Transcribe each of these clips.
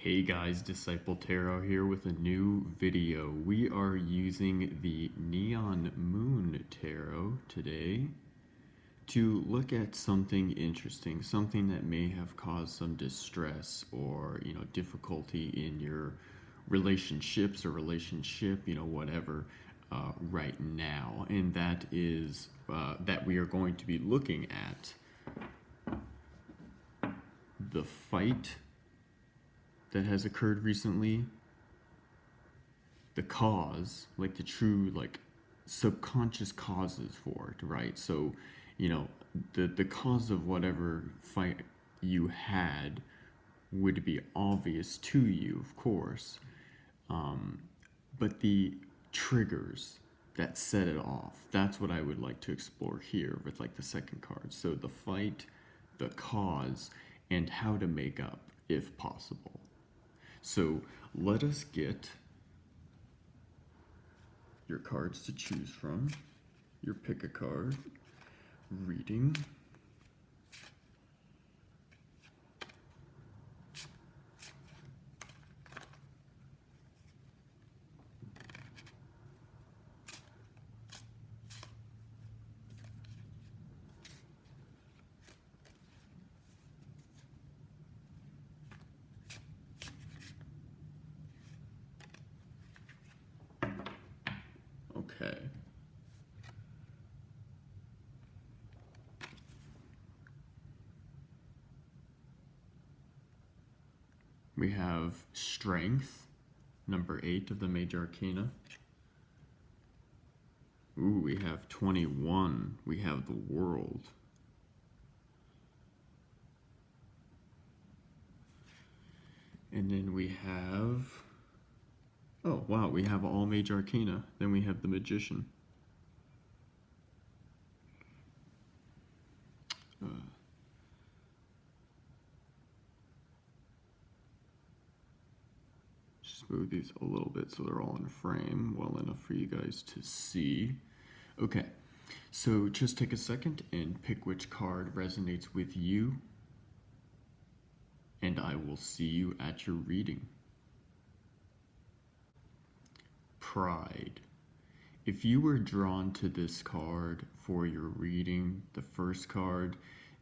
Hey guys, Disciple Tarot here with a new video. We are using the Neon Moon Tarot today to look at something interesting, something that may have caused some distress or, difficulty in your relationships or relationship, whatever, right now. And that is that we are going to be looking at the fight that has occurred recently, the cause, like the true, subconscious causes for it, right? So, the cause of whatever fight you had would be obvious to you, of course, but the triggers that set it off, that's what I would like to explore here with the second card. So the fight, the cause, and how to make up if possible. So let us get your cards to choose from. Your pick a card, reading. Okay. We have Strength, number 8 of the Major Arcana. Ooh, we have 21. We have the World. And then we have... Oh, wow, we have all Major Arcana. Then we have the Magician. Just move these a little bit so they're all in frame well enough for you guys to see. Okay, so just take a second and pick which card resonates with you, and I will see you at your reading. Pride. If you were drawn to this card for your reading, the first card,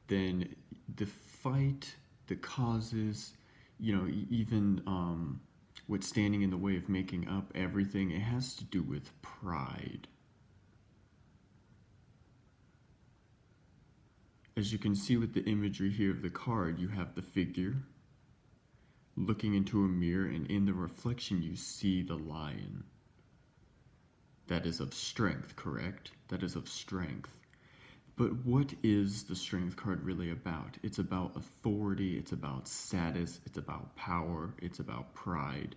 then the fight, the causes, even what's standing in the way of making up everything, it has to do with pride. As you can see with the imagery here of the card, you have the figure looking into a mirror, and in the reflection you see the lion. That is of strength, correct? That is of strength. But what is the Strength card really about? It's about authority, it's about status, it's about power, it's about pride.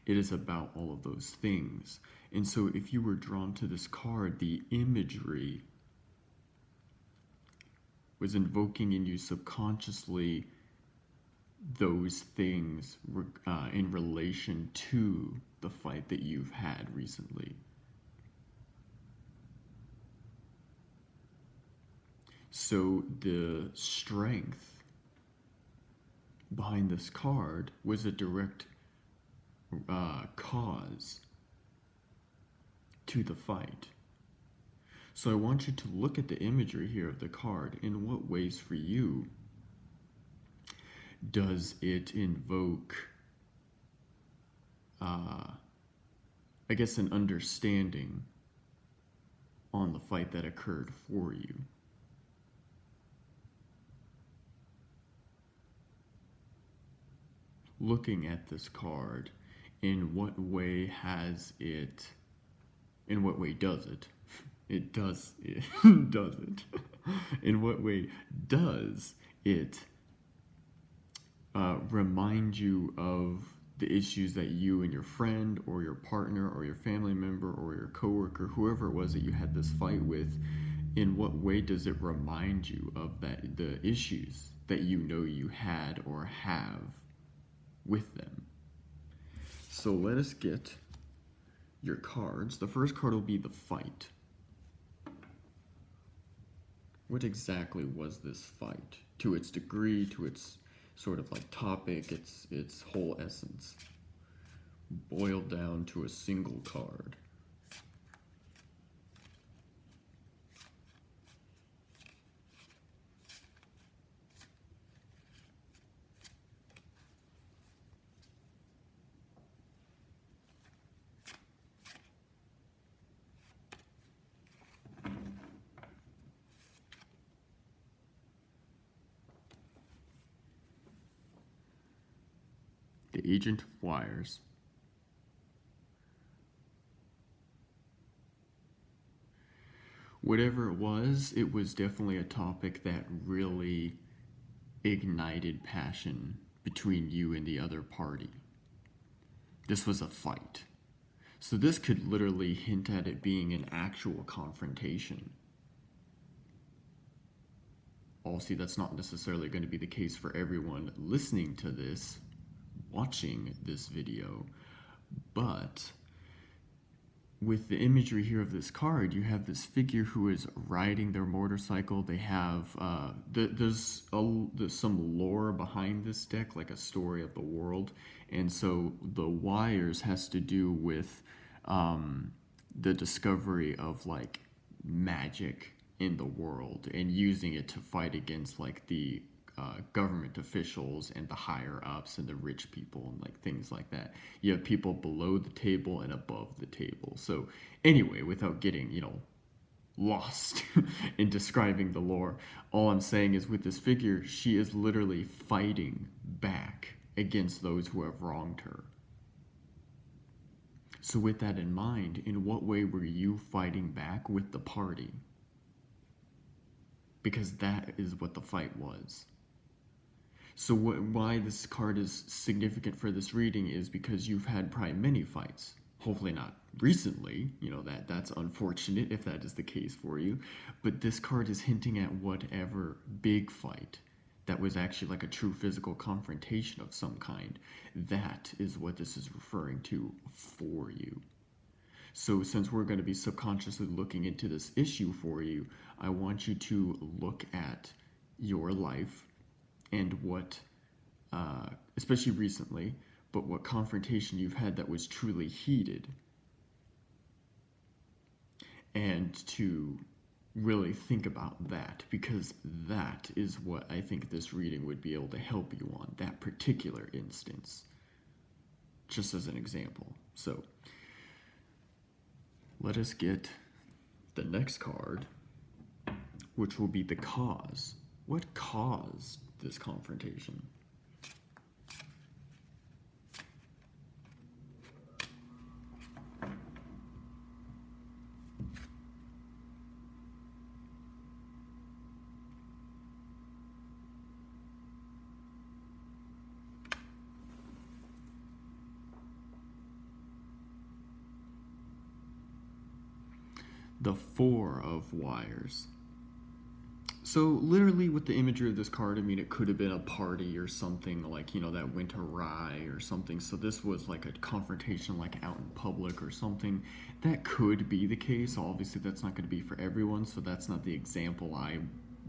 It is about all of those things. And so if you were drawn to this card, the imagery was invoking in you subconsciously those things in relation to the fight that you've had recently. So the strength behind this card was a direct cause to the fight. So I want you to look at the imagery here of the card. In what ways for you does it invoke, I guess, an understanding on the fight that occurred for you? Looking at this card, in what way does it, in what way does it remind you of the issues that you and your friend or your partner or your family member or your coworker, whoever it was that you had this fight with, in what way does it remind you of the issues that you had or have with them? So let us get your cards. The first card will be the fight. What exactly was this fight? To its degree, to its sort of like topic, its whole essence, boiled down to a single card. The Agent of Wires. Whatever it was definitely a topic that really ignited passion between you and the other party. This was a fight. So this could literally hint at it being an actual confrontation. Obviously, that's not necessarily going to be the case for everyone listening to this, watching this video, but with the imagery here of this card, you have this figure who is riding their motorcycle. They have there's some lore behind this deck, like a story of the world, and so the wires has to do with the discovery of like magic in the world and using it to fight against like the government officials and the higher ups and the rich people and like things like that. You have people below the table and above the table. So anyway, without getting, lost in describing the lore, all I'm saying is with this figure, she is literally fighting back against those who have wronged her. So with that in mind, in what way were you fighting back with the party? Because that is what the fight was. So why this card is significant for this reading is because you've had probably many fights. Hopefully not recently, that's unfortunate if that is the case for you. But this card is hinting at whatever big fight that was actually like a true physical confrontation of some kind. That is what this is referring to for you. So since we're going to be subconsciously looking into this issue for you, I want you to look at your life and what, especially recently, but what confrontation you've had that was truly heated. And to really think about that, because that is what I think this reading would be able to help you on, that particular instance, just as an example. So let us get the next card, which will be the cause. What caused this confrontation? The Four of Wires. So literally with the imagery of this card, I mean, it could have been a party or something like, that went awry or something. So this was like a confrontation like out in public or something. That could be the case. Obviously, that's not going to be for everyone. So that's not the example I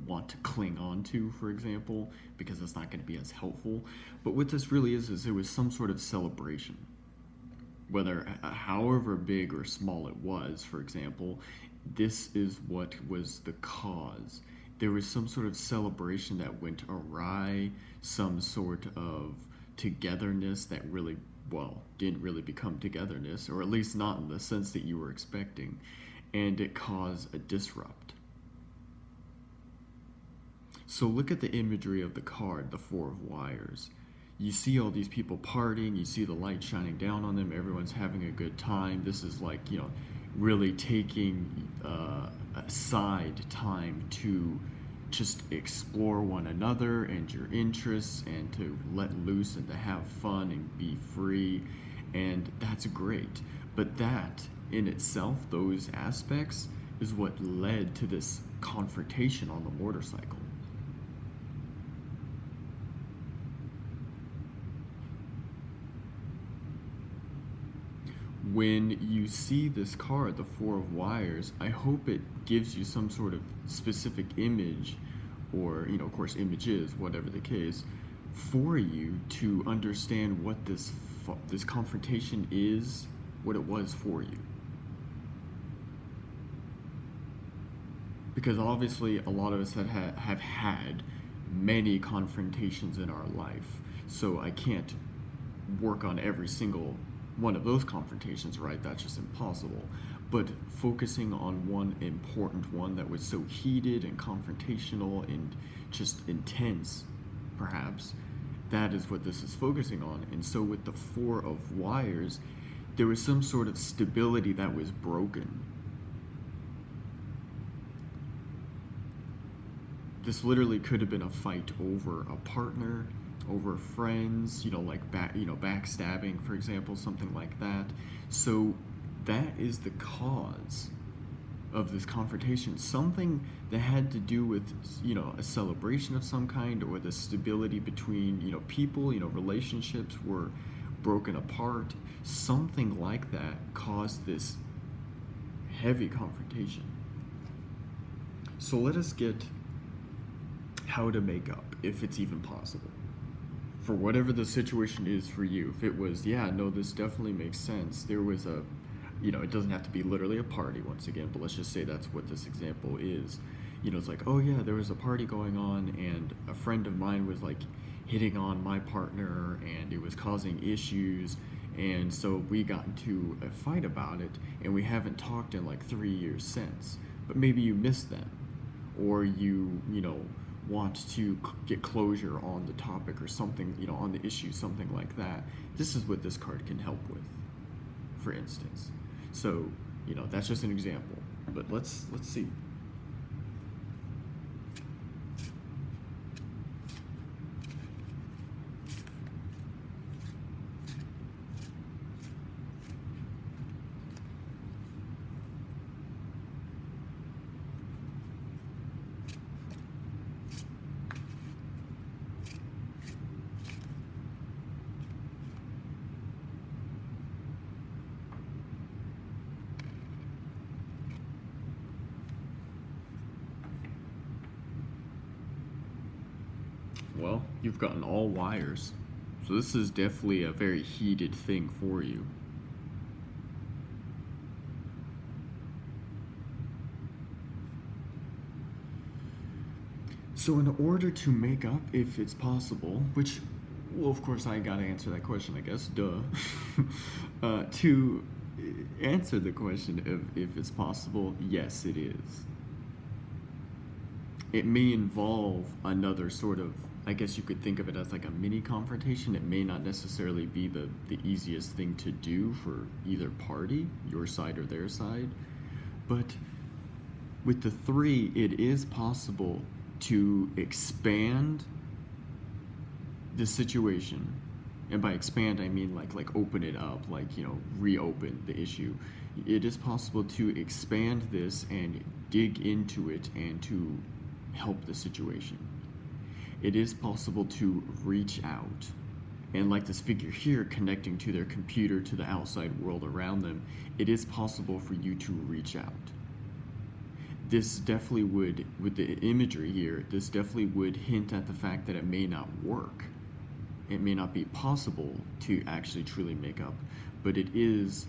want to cling on to, for example, because it's not going to be as helpful. But what this really is it was some sort of celebration. Whether, however big or small it was, for example, this is what was the cause. There was some sort of celebration that went awry, some sort of togetherness that really, didn't really become togetherness, or at least not in the sense that you were expecting, and it caused a disrupt. So look at the imagery of the card, the Four of Wires. You see all these people partying, you see the light shining down on them, everyone's having a good time. This is like, really taking aside time to just explore one another and your interests and to let loose and to have fun and be free, and that's great. But that in itself, those aspects, is what led to this confrontation on the motorcycle. When you see this card, the Four of Wires, I hope it gives you some sort of specific image, or, of course, images, whatever the case, for you to understand what this confrontation is, what it was for you. Because obviously a lot of us have had many confrontations in our life, so I can't work on every single one of those confrontations, right? That's just impossible. But focusing on one important one that was so heated and confrontational and just intense, perhaps, that is what this is focusing on. And so with the Four of Wires, there was some sort of stability that was broken. This literally could have been a fight over a partner, over friends, like backstabbing, for example, something like that. So that is the cause of this confrontation, something that had to do with a celebration of some kind, or the stability between people, relationships were broken apart. Something like that caused this heavy confrontation. So let us get how to make up, if it's even possible, for whatever the situation is for you. If it was, yeah, no, this definitely makes sense, there was a, it doesn't have to be literally a party once again, but let's just say that's what this example is. It's like, oh yeah, there was a party going on and a friend of mine was like hitting on my partner and it was causing issues, and so we got into a fight about it and we haven't talked in like 3 years since. But maybe you miss them, or you want to get closure on the topic or something, on the issue, something like that. This is what this card can help with, for instance. So, that's just an example. But let's see. Well, you've gotten all wires. So this is definitely a very heated thing for you. So in order to make up, if it's possible, which, well, of course I gotta answer that question, I guess, duh. To answer the question of if it's possible, yes, it is. It may involve another sort of, I guess you could think of it as like a mini confrontation. It may not necessarily be the easiest thing to do for either party, your side or their side. But with the 3, it is possible to expand the situation. And by expand, I mean like open it up, like, reopen the issue. It is possible to expand this and dig into it and to help the situation. It is possible to reach out, and like this figure here connecting to their computer, to the outside world around them, it is possible for you to reach out. This definitely would, with the imagery here, this definitely would hint at the fact that it may not work. It may not be possible to actually truly make up, but it is,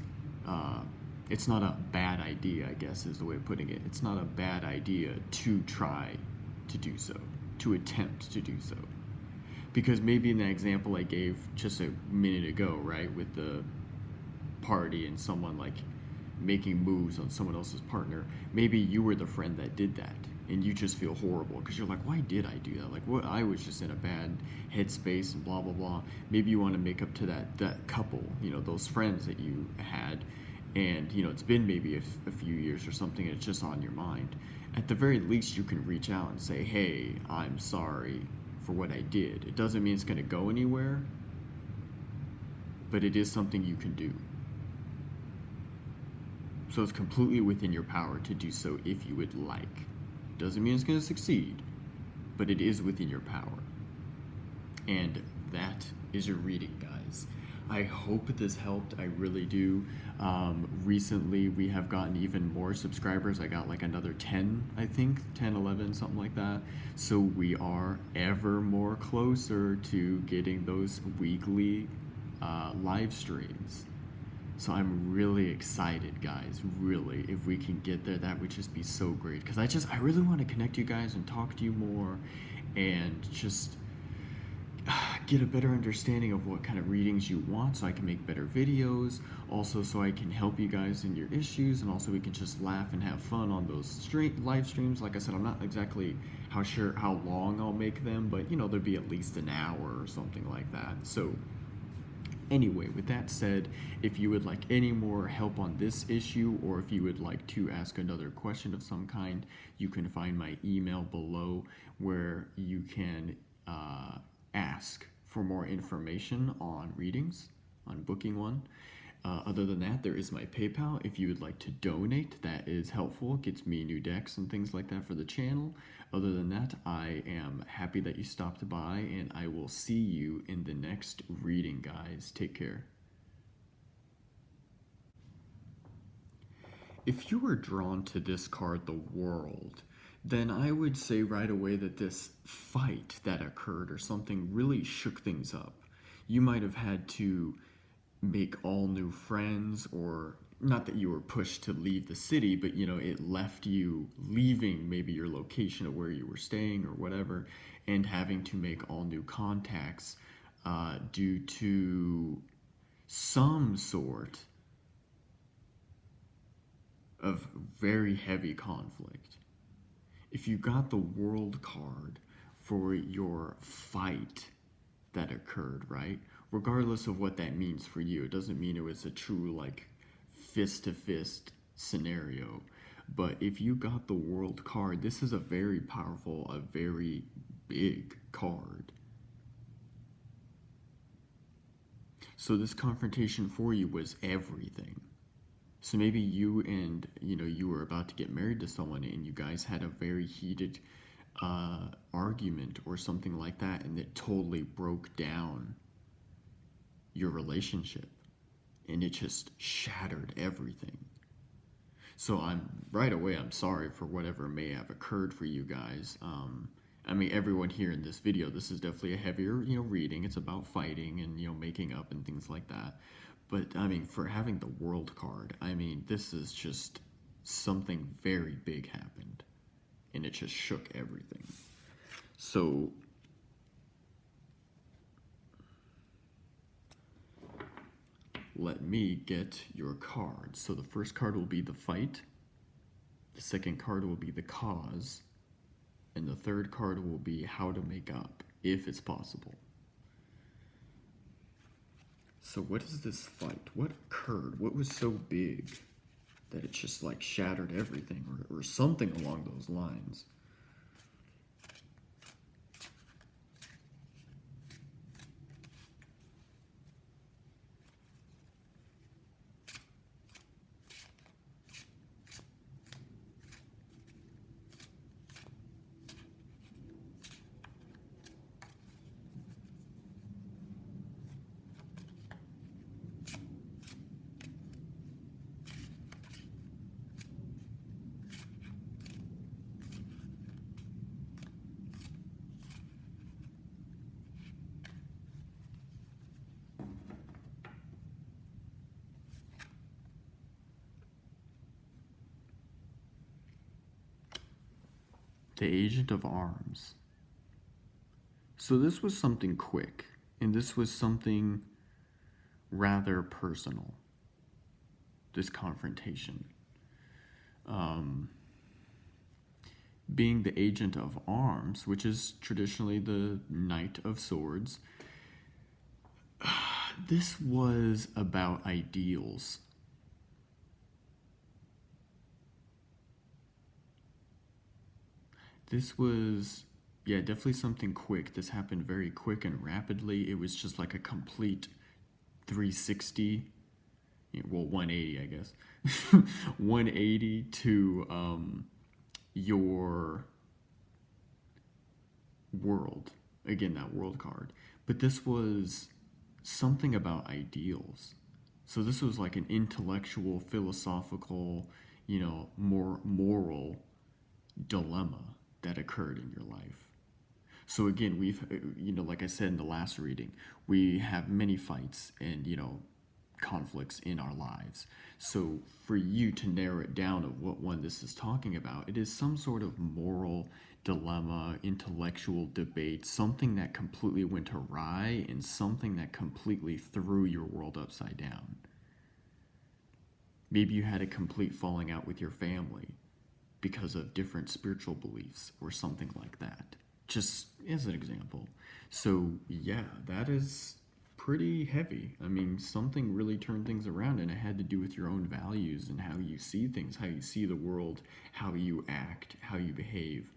it's not a bad idea, I guess is the way of putting it. It's not a bad idea to try to do so, to attempt to do so. Because maybe in that example I gave just a minute ago, right, with the party and someone like making moves on someone else's partner, maybe you were the friend that did that and you just feel horrible because you're like, why did I do that? Like, what? I was just in a bad headspace and blah blah blah. Maybe you want to make up to that couple, those friends that you had, and it's been maybe a few years or something, and it's just on your mind. At the very least, you can reach out and say, hey, I'm sorry for what I did. It doesn't mean it's going to go anywhere, but it is something you can do. So it's completely within your power to do so if you would like. Doesn't mean it's going to succeed, but it is within your power. And that is your reading, guys. I hope this helped. I really do. Recently, we have gotten even more subscribers. I got like another 10, I think, 10, 11, something like that. So we are ever more closer to getting those weekly live streams. So I'm really excited, guys. Really, if we can get there, that would just be so great. Because I really want to connect you guys and talk to you more, and just get a better understanding of what kind of readings you want, so I can make better videos. Also, so I can help you guys in your issues, and also we can just laugh and have fun on those live streams. Like I said, I'm not exactly sure how long I'll make them, but you know, there'll be at least an hour or something like that. So anyway, with that said, if you would like any more help on this issue, or if you would like to ask another question of some kind, you can find my email below, where you can ask for more information on readings, on booking one. Other than that, there is my PayPal. If you would like to donate, that is helpful. It gets me new decks and things like that for the channel. Other than that, I am happy that you stopped by, and I will see you in the next reading, guys. Take care. If you were drawn to this card, the World, then I would say right away that this fight that occurred or something really shook things up. You might have had to make all new friends, or not that you were pushed to leave the city, but you know, it left you leaving maybe your location of where you were staying or whatever, and having to make all new contacts due to some sort of very heavy conflict. If you got the World card for your fight that occurred, right? Regardless of what that means for you, it doesn't mean it was a true like fist to fist scenario. But if you got the World card, this is a very powerful, a very big card. So this confrontation for you was everything. So maybe you and, you know, you were about to get married to someone, and you guys had a very heated argument or something like that, and it totally broke down your relationship, and it just shattered everything. So I'm sorry for whatever may have occurred for you guys. I mean, everyone here in this video, this is definitely a heavier, you know, reading. It's about fighting and, you know, making up and things like that. But I mean, for having the World card, I mean, this is just something very big happened, and it just shook everything. So let me get your cards. So the first card will be the fight, the second card will be the cause, and the third card will be how to make up, if it's possible. So what is this fight? What occurred? What was so big that it just like shattered everything, or something along those lines? The Agent of Arms. So this was something quick, and this was something rather personal, this confrontation. Being the Agent of Arms, which is traditionally the Knight of Swords, this was about ideals. This was, yeah, definitely something quick. This happened very quick and rapidly. It was just like a complete 360, well, 180, I guess. 180 to your world. Again, that World card. But this was something about ideals. So this was like an intellectual, philosophical, more moral dilemma that occurred in your life. So again, we've, like I said in the last reading, we have many fights and, conflicts in our lives. So for you to narrow it down of what one this is talking about, it is some sort of moral dilemma, intellectual debate, something that completely went awry and something that completely threw your world upside down. Maybe you had a complete falling out with your family because of different spiritual beliefs or something like that. Just as an example. So, yeah, that is pretty heavy. I mean, something really turned things around, and it had to do with your own values and how you see things, how you see the world, how you act, how you behave.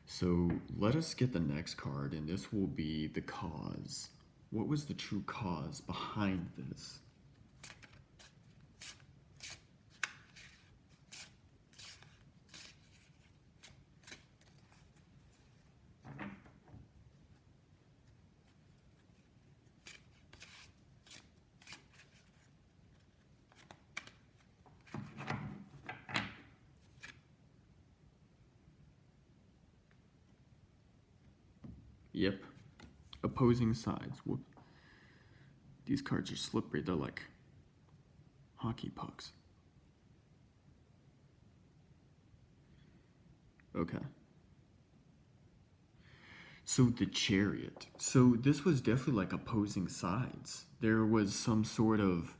So, let us get the next card, and this will be the cause. What was the true cause behind this? Yep. Opposing sides. Whoop. These cards are slippery. They're like hockey pucks. Okay. So the Chariot. So this was definitely like opposing sides. There was some sort of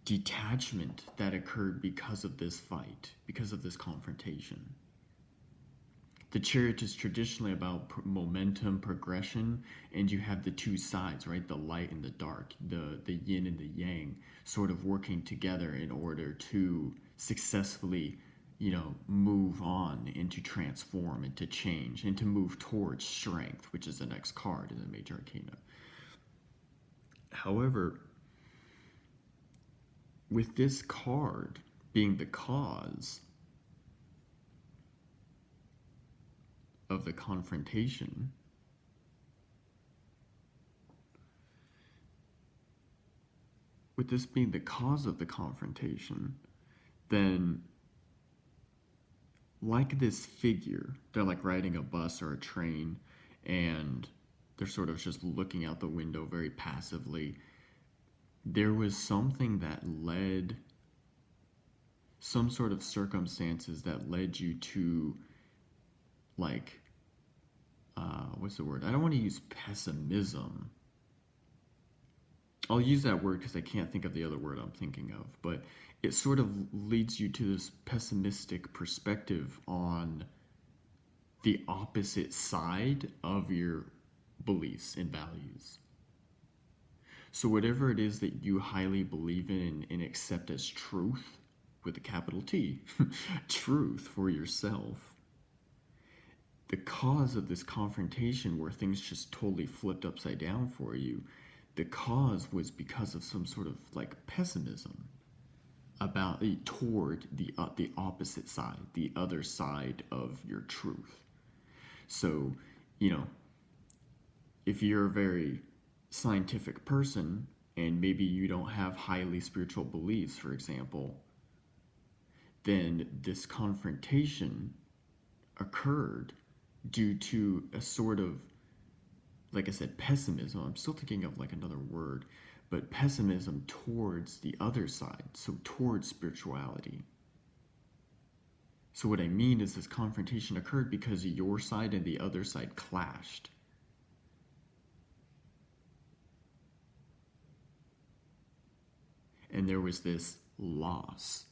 detachment that occurred because of this fight, because of this confrontation. The Chariot is traditionally about momentum, progression, and you have the two sides, right? The light and the dark, the yin and the yang, sort of working together in order to successfully, move on and to transform and to change and to move towards strength, which is the next card in the Major Arcana. However, with this card being the cause of the confrontation, with this being the cause of the confrontation, then like this figure, they're like riding a bus or a train, and they're sort of just looking out the window very passively. There was something that led, some sort of circumstances that led you to, like, what's the word? I don't want to use pessimism. I'll use that word because I can't think of the other word I'm thinking of, but it sort of leads you to this pessimistic perspective on the opposite side of your beliefs and values. So whatever it is that you highly believe in and accept as truth, with a capital T, truth for yourself, the cause of this confrontation where things just totally flipped upside down for you, the cause was because of some sort of like pessimism about toward the opposite side, the other side of your truth. So, if you're a very scientific person and maybe you don't have highly spiritual beliefs, for example, then this confrontation occurred due to a sort of, like I said, pessimism. I'm still thinking of like another word, but pessimism towards the other side, so towards spirituality. So what I mean is this confrontation occurred because your side and the other side clashed. And there was this loss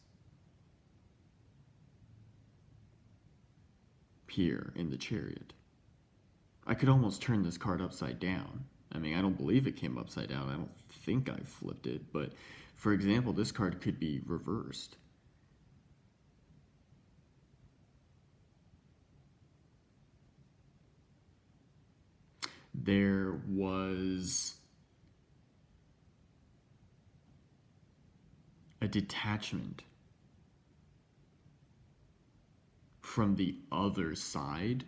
here in the Chariot. I could almost turn this card upside down. I mean, I don't believe it came upside down. I don't think I flipped it. But for example, this card could be reversed. There was a detachment from the other side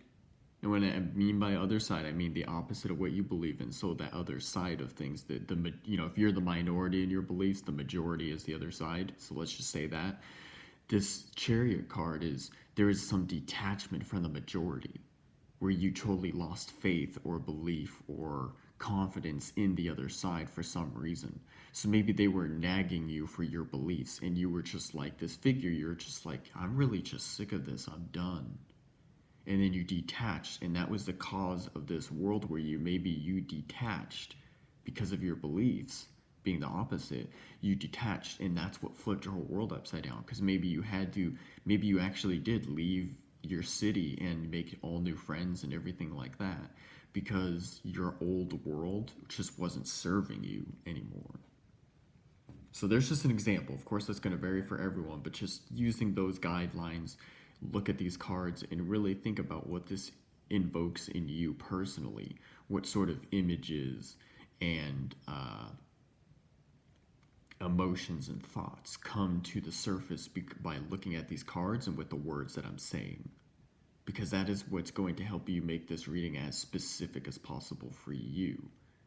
And when I mean by other side, I mean the opposite of what you believe in. So that other side of things, if you're the minority in your beliefs, the majority is the other side. So let's just say that this Chariot card is there is some detachment from the majority, where you totally lost faith or belief or confidence in the other side for some reason. So maybe they were nagging you for your beliefs, and you were just like this figure. You're just like, I'm really just sick of this. I'm done. And then you detached, and that was the cause of this world where you detached because of your beliefs being the opposite. You detached, and that's what flipped your whole world upside down, because maybe you actually did leave your city and make all new friends and everything like that, because your old world just wasn't serving you anymore. So there's just an example. Of course, that's going to vary for everyone, but just using those guidelines, look at these cards and really think about what this invokes in you personally, what sort of images and emotions and thoughts come to the surface by looking at these cards and with the words that I'm saying, because that is what's going to help you make this reading as specific as possible for you,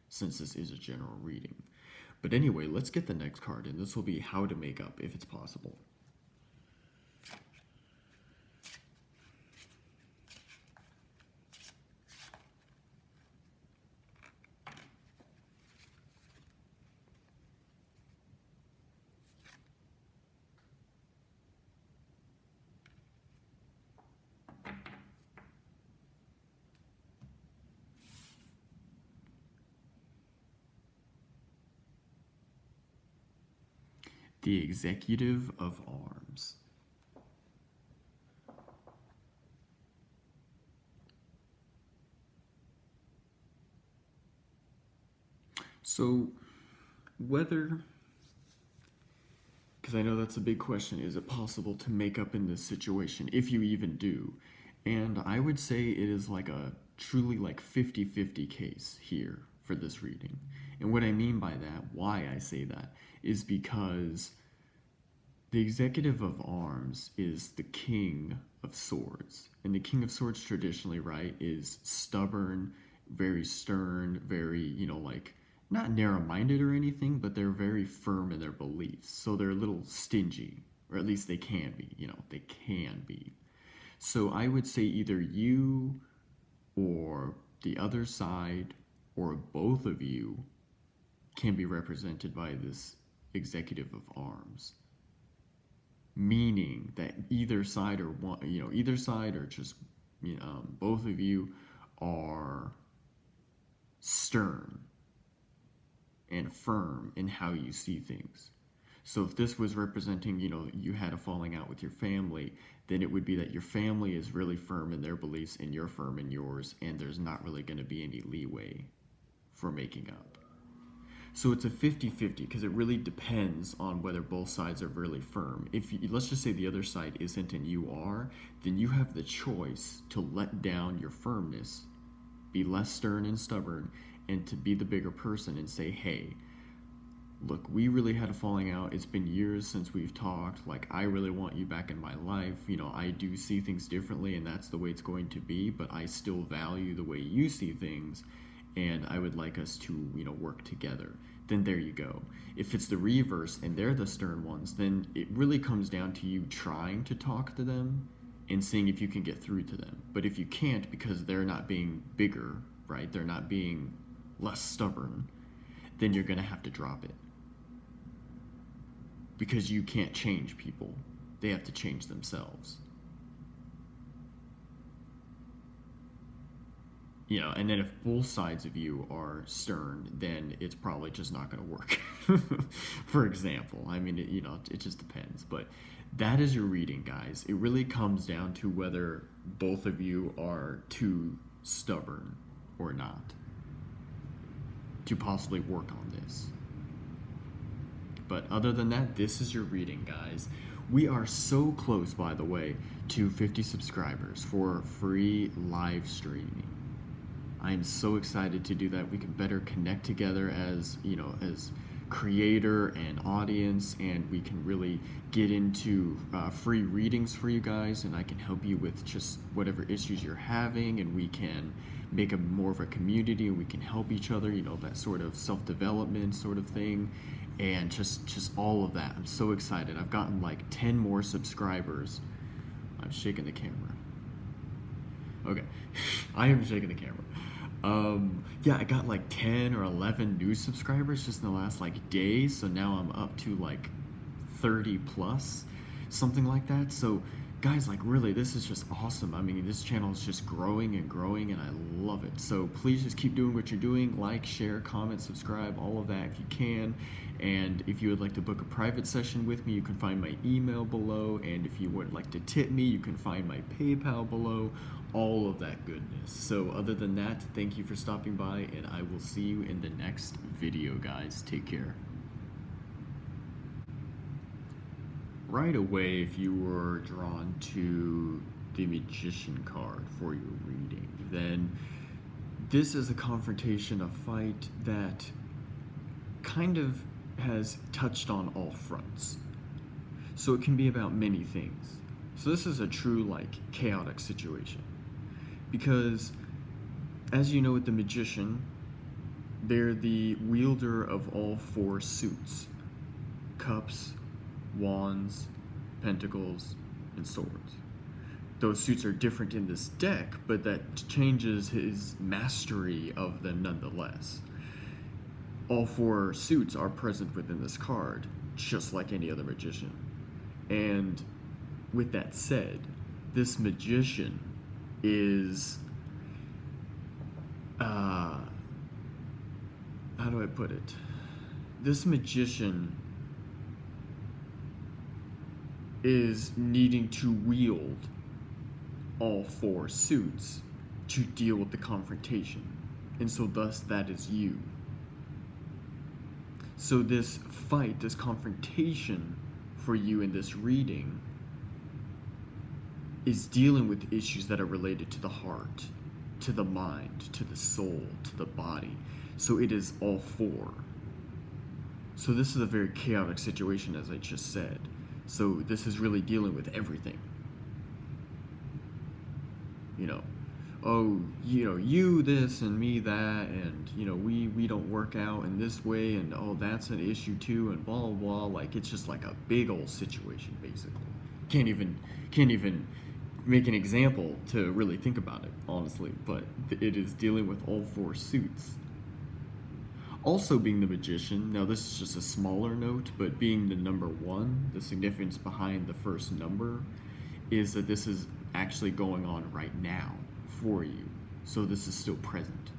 since this is a general reading. But anyway, let's get the next card, and this will be how to make up if it's possible. The Executive of Arms. So, because I know that's a big question, is it possible to make up in this situation, if you even do? And I would say it is like a truly like 50-50 case here for this reading. And what I mean by that, why I say that, is because the Executive of Arms is the King of Swords. And the King of Swords traditionally, right, is stubborn, very stern, very, like, not narrow-minded or anything, but they're very firm in their beliefs. So they're a little stingy, or at least they can be, they can be. So I would say either you or the other side or both of you can be represented by this Executive of Arms. Meaning that either side or just, both of you are stern and firm in how you see things. So if this was representing, you had a falling out with your family, then it would be that your family is really firm in their beliefs and you're firm in yours, and there's not really going to be any leeway for making up. So it's a 50-50 because it really depends on whether both sides are really firm. Let's just say the other side isn't and you are, then you have the choice to let down your firmness, be less stern and stubborn, and to be the bigger person and say, hey, look, we really had a falling out. It's been years since we've talked. Like, I really want you back in my life. I do see things differently, and that's the way it's going to be, but I still value the way you see things, and I would like us to, work together. Then there you go. If it's the reverse and they're the stern ones, then it really comes down to you trying to talk to them and seeing if you can get through to them. But if you can't because they're not being bigger, right? They're not being less stubborn, then you're going to have to drop it. Because you can't change people. They have to change themselves. And then if both sides of you are stern, then it's probably just not going to work. For example, I mean, it just depends. But that is your reading, guys. It really comes down to whether both of you are too stubborn or not to possibly work on this. But other than that, this is your reading, guys. We are so close, by the way, to 50 subscribers for free live streaming. I am so excited to do that. We can better connect together as creator and audience, and we can really get into free readings for you guys, and I can help you with just whatever issues you're having, and we can make a more of a community, and we can help each other, you know, that sort of self-development sort of thing, and just all of that. I'm so excited. I've gotten like 10 more subscribers. I'm shaking the camera. Okay. I am shaking the camera. Yeah, I got like 10 or 11 new subscribers just in the last like day, so now I'm up to like 30 plus, something like that. So guys, like really, this is just awesome. I mean, this channel is just growing and growing, and I love it. So please just keep doing what you're doing. Like, share, comment, subscribe, all of that if you can. And if you would like to book a private session with me, you can find my email below. And if you would like to tip me, you can find my PayPal below. All of that goodness. So other than that, thank you for stopping by, and I will see you in the next video, guys. Take care. Right away, if you were drawn to the Magician card for your reading, then this is a confrontation, a fight that kind of has touched on all fronts. So it can be about many things. So this is a true, like, chaotic situation. Because, as you know with the Magician, they're the wielder of all four suits: cups, wands, pentacles, and swords. Those suits are different in this deck, but that changes his mastery of them nonetheless. All four suits are present within this card, just like any other magician. And with that said, this magician is, how do I put it? This magician is needing to wield all four suits to deal with the confrontation. And so thus that is you. So this fight, this confrontation for you in this reading is dealing with issues that are related to the heart, to the mind, to the soul, to the body. So it is all four. So this is a very chaotic situation, as I just said. So this is really dealing with everything. You know, oh, you know, you this and me that, and you know, we don't work out in this way, and oh, that's an issue too, and blah blah blah. Like, it's just like a big old situation, basically. Can't even make an example to really think about it, honestly, but it is dealing with all four suits. Also, being the Magician, now this is just a smaller note, but being the number one, the significance behind the first number is that this is actually going on right now for you. So this is still present.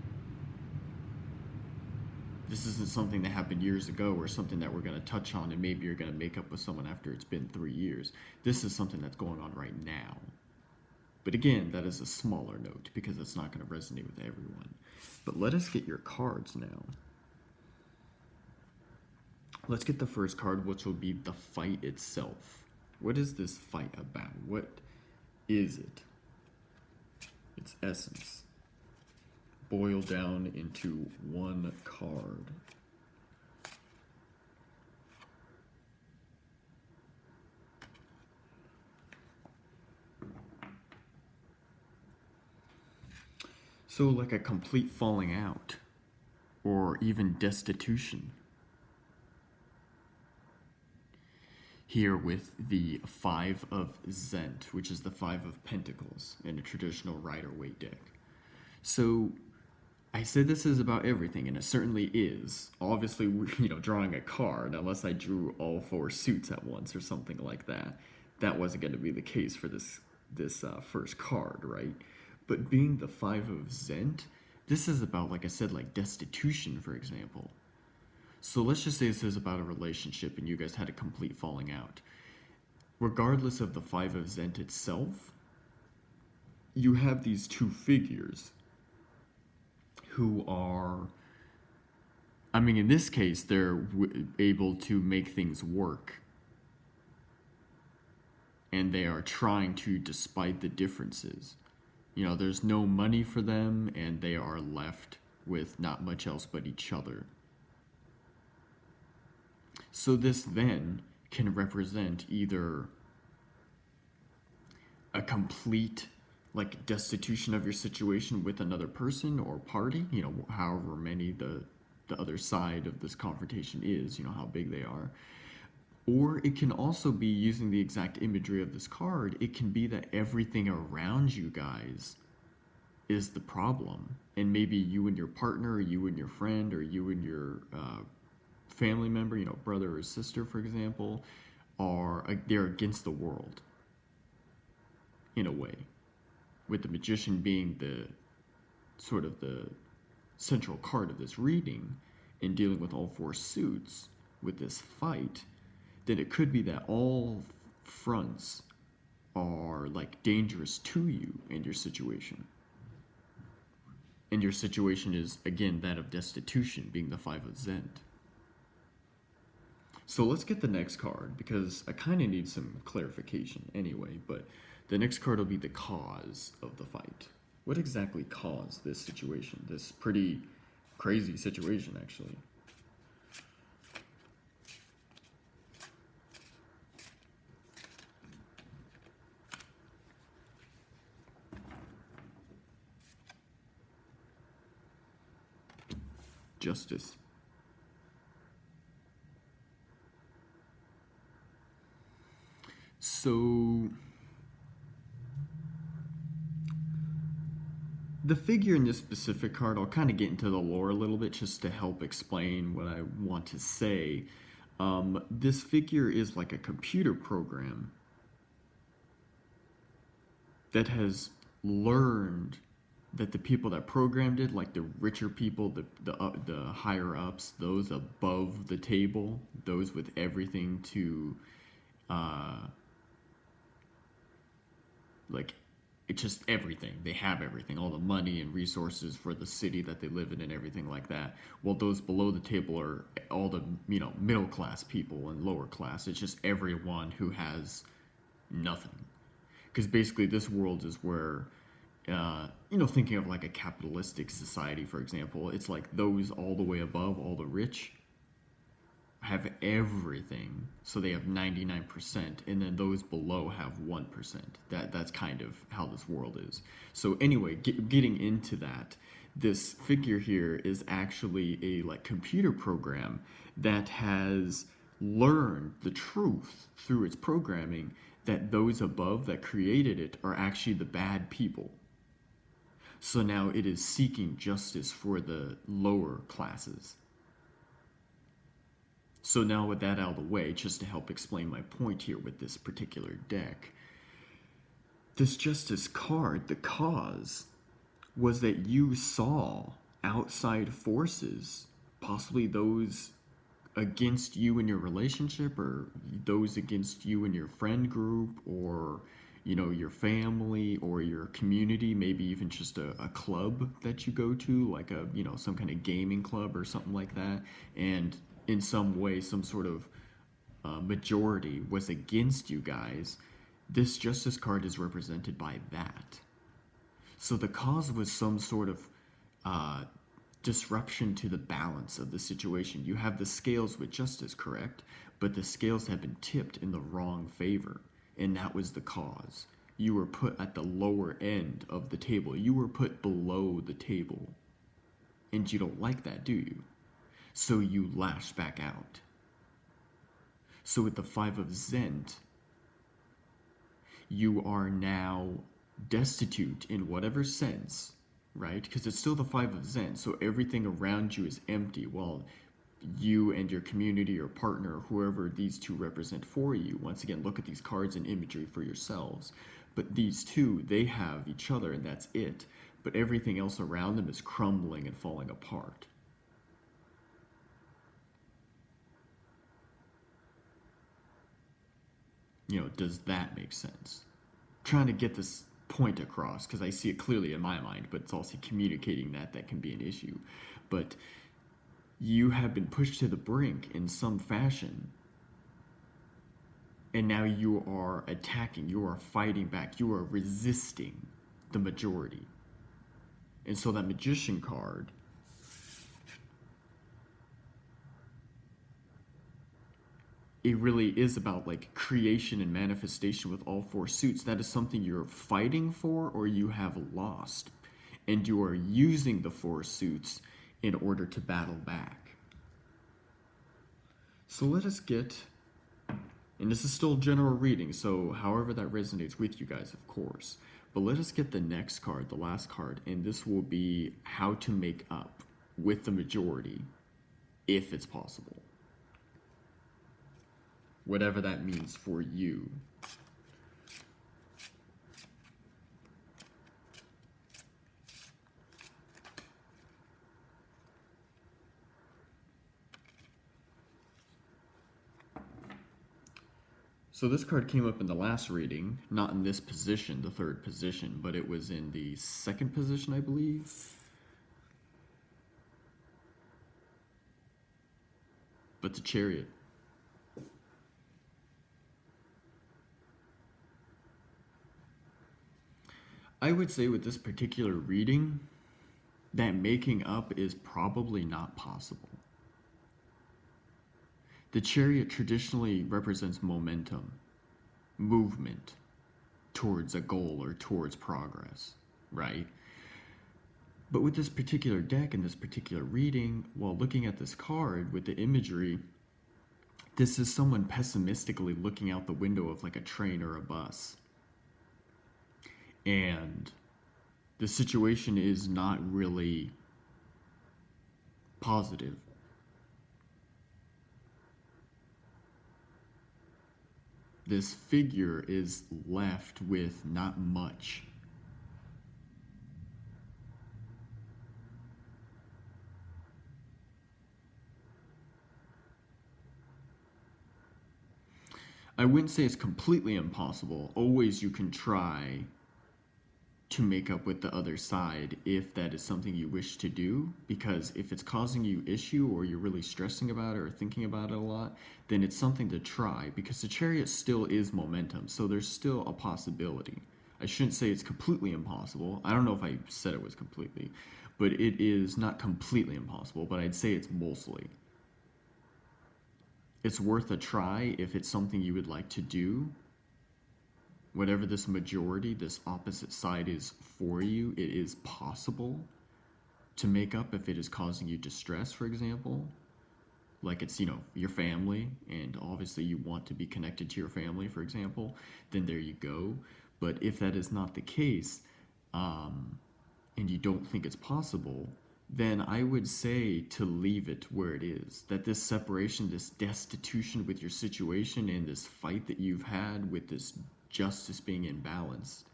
This isn't something that happened years ago or something that we're going to touch on and maybe you're going to make up with someone after it's been 3 years. This is something that's going on right now. But again, that is a smaller note because it's not going to resonate with everyone. But let us get your cards now. Let's get the first card, which will be the fight itself. What is this fight about? What is it? Its essence. Boiled down into one card. So like a complete falling out, or even destitution. Here with the Five of Zent, which is the Five of Pentacles in a traditional Rider-Waite deck. So I said this is about everything, and it certainly is. Obviously, you know, drawing a card, unless I drew all four suits at once or something like that, that wasn't going to be the case for this first card, right? But being the Five of Zent, this is about, like I said, like destitution, for example. So let's just say this is about a relationship and you guys had a complete falling out. Regardless of the Five of Zent itself, you have these two figures who are, I mean, in this case, they're able to make things work. And they are trying to, despite the differences. You know, there's no money for them, and they are left with not much else but each other. So this then can represent either a complete like destitution of your situation with another person or party, however many the other side of this confrontation is, how big they are. Or it can also be, using the exact imagery of this card, it can be that everything around you guys is the problem. And maybe you and your partner, or you and your friend, or you and your family member, brother or sister, for example, they're against the world in a way. With the Magician being the sort of the central card of this reading and dealing with all four suits with this fight, then it could be that all fronts are like dangerous to you and your situation. And your situation is, again, that of destitution, being the Five of Zend. So let's get the next card, because I kind of need some clarification anyway, but the next card will be the cause of the fight. What exactly caused this situation? This pretty crazy situation, actually. Justice. So the figure in this specific card, I'll kind of get into the lore a little bit just to help explain what I want to say. This figure is like a computer program that has learned that the people that programmed it, like the richer people, the higher ups, those above the table, those with everything to, like, it's just everything. They have everything, all the money and resources for the city that they live in and everything like that. While those below the table are all the, middle class people and lower class. It's just everyone who has nothing. Because basically this world is where, thinking of like a capitalistic society, for example, it's like those all the way above, all the rich, have everything, so they have 99%, and then those below have 1%. That's kind of how this world is. So anyway, getting into that, this figure here is actually a like computer program that has learned the truth through its programming that those above that created it are actually the bad people. So now it is seeking justice for the lower classes. So now with that out of the way, just to help explain my point here with this particular deck, this Justice card, the cause, was that you saw outside forces, possibly those against you in your relationship, or those against you in your friend group, or your family or your community, maybe even just a club that you go to, like some kind of gaming club or something like that, and in some way, some sort of majority was against you guys. This Justice card is represented by that. So the cause was some sort of disruption to the balance of the situation. You have the scales with justice, correct? But the scales have been tipped in the wrong favor, and that was the cause. You were put at the lower end of the table. You were put below the table. And you don't like that, do you? So you lash back out. So with the Five of Zend, you are now destitute in whatever sense, right? Because it's still the Five of Zend, so everything around you is empty, while you and your community or partner, whoever these two represent for you, once again, look at these cards and imagery for yourselves. But these two, they have each other, and that's it. But everything else around them is crumbling and falling apart. Does that make sense? I'm trying to get this point across because I see it clearly in my mind, but it's also communicating that can be an issue. But you have been pushed to the brink in some fashion, and now you are attacking, you are fighting back, you are resisting the majority. And so that Magician card it really is about like creation and manifestation with all four suits. That is something you're fighting for or you have lost. And you are using the four suits in order to battle back. So let us get, and this is still general reading, so however that resonates with you guys, of course. But let us get the next card, the last card, and this will be how to make up with the majority, if it's possible. Whatever that means for you. So this card came up in the last reading, not in this position, the third position, but it was in the second position, I believe. But the Chariot. I would say with this particular reading, that making up is probably not possible. The Chariot traditionally represents momentum, movement towards a goal or towards progress, right? But with this particular deck and this particular reading, while looking at this card with the imagery, this is someone pessimistically looking out the window of like a train or a bus. And the situation is not really positive. This figure is left with not much. I wouldn't say it's completely impossible. Always you can try to make up with the other side if that is something you wish to do, because if it's causing you issue or you're really stressing about it or thinking about it a lot, then it's something to try, because the Chariot still is momentum, so there's still a possibility. I shouldn't say it's completely impossible. I don't know if I said it was completely, but it is not completely impossible, but I'd say it's mostly. It's worth a try if it's something you would like to do. Whatever this majority, this opposite side is for you, it is possible to make up if it is causing you distress, for example. Like it's, your family, and obviously you want to be connected to your family, for example, then there you go. But if that is not the case, and you don't think it's possible, then I would say to leave it where it is. That this separation, this destitution with your situation, and this fight that you've had with this justice being imbalanced,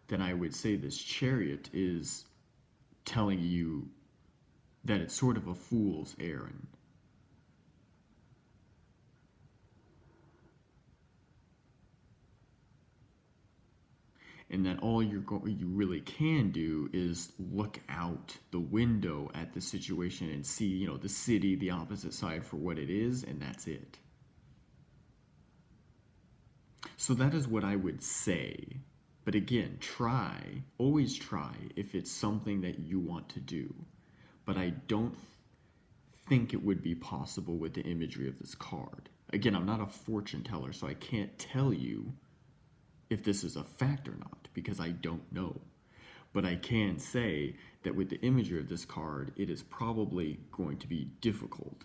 then I would say this Chariot is telling you that it's sort of a fool's errand. And that all you really can do is look out the window at the situation and see, the city, the opposite side for what it is, and that's it. So that is what I would say. But again, always try if it's something that you want to do. But I don't think it would be possible with the imagery of this card. Again, I'm not a fortune teller, so I can't tell you if this is a fact or not, because I don't know. But I can say that with the imagery of this card, it is probably going to be difficult.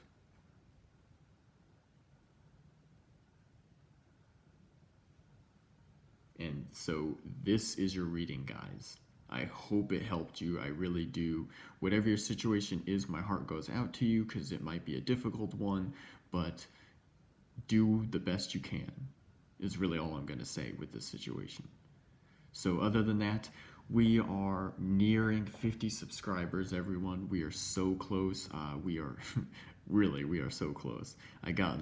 And so this is your reading, guys. I hope it helped you. I really do. Whatever your situation is, my heart goes out to you, because it might be a difficult one, but do the best you can is really all I'm going to say with this situation. So other than that, we are nearing 50 subscribers, everyone. We are so close. We are so close. I got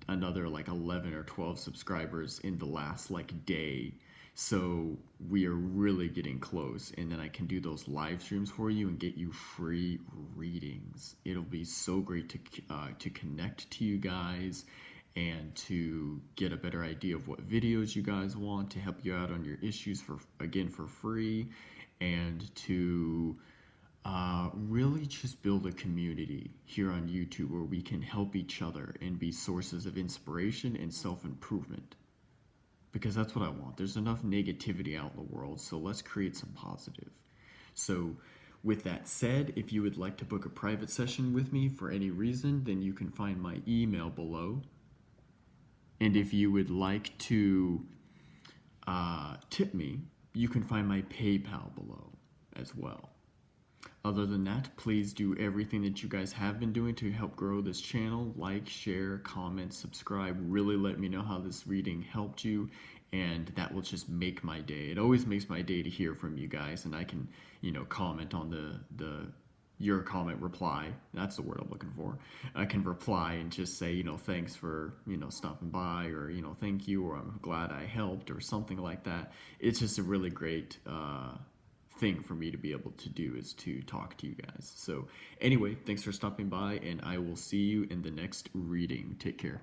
another 11 or 12 subscribers in the last day. So we are really getting close, and then I can do those live streams for you and get you free readings. It'll be so great to connect to you guys and to get a better idea of what videos you guys want, to help you out on your issues for free, and to Really just build a community here on YouTube where we can help each other and be sources of inspiration and self-improvement. Because that's what I want. There's enough negativity out in the world, so let's create some positive. So, with that said, if you would like to book a private session with me for any reason, then you can find my email below. And if you would like to tip me, you can find my PayPal below as well. Other than that, please do everything that you guys have been doing to help grow this channel. Like, share, comment, subscribe. Really let me know how this reading helped you, and that will just make my day. It always makes my day to hear from you guys, and I can, comment on your comment reply. That's the word I'm looking for. I can reply and just say, thanks for, stopping by, or, thank you, or I'm glad I helped, or something like that. It's just a really great thing for me to be able to do, is to talk to you guys. So anyway, thanks for stopping by, and I will see you in the next reading. Take care.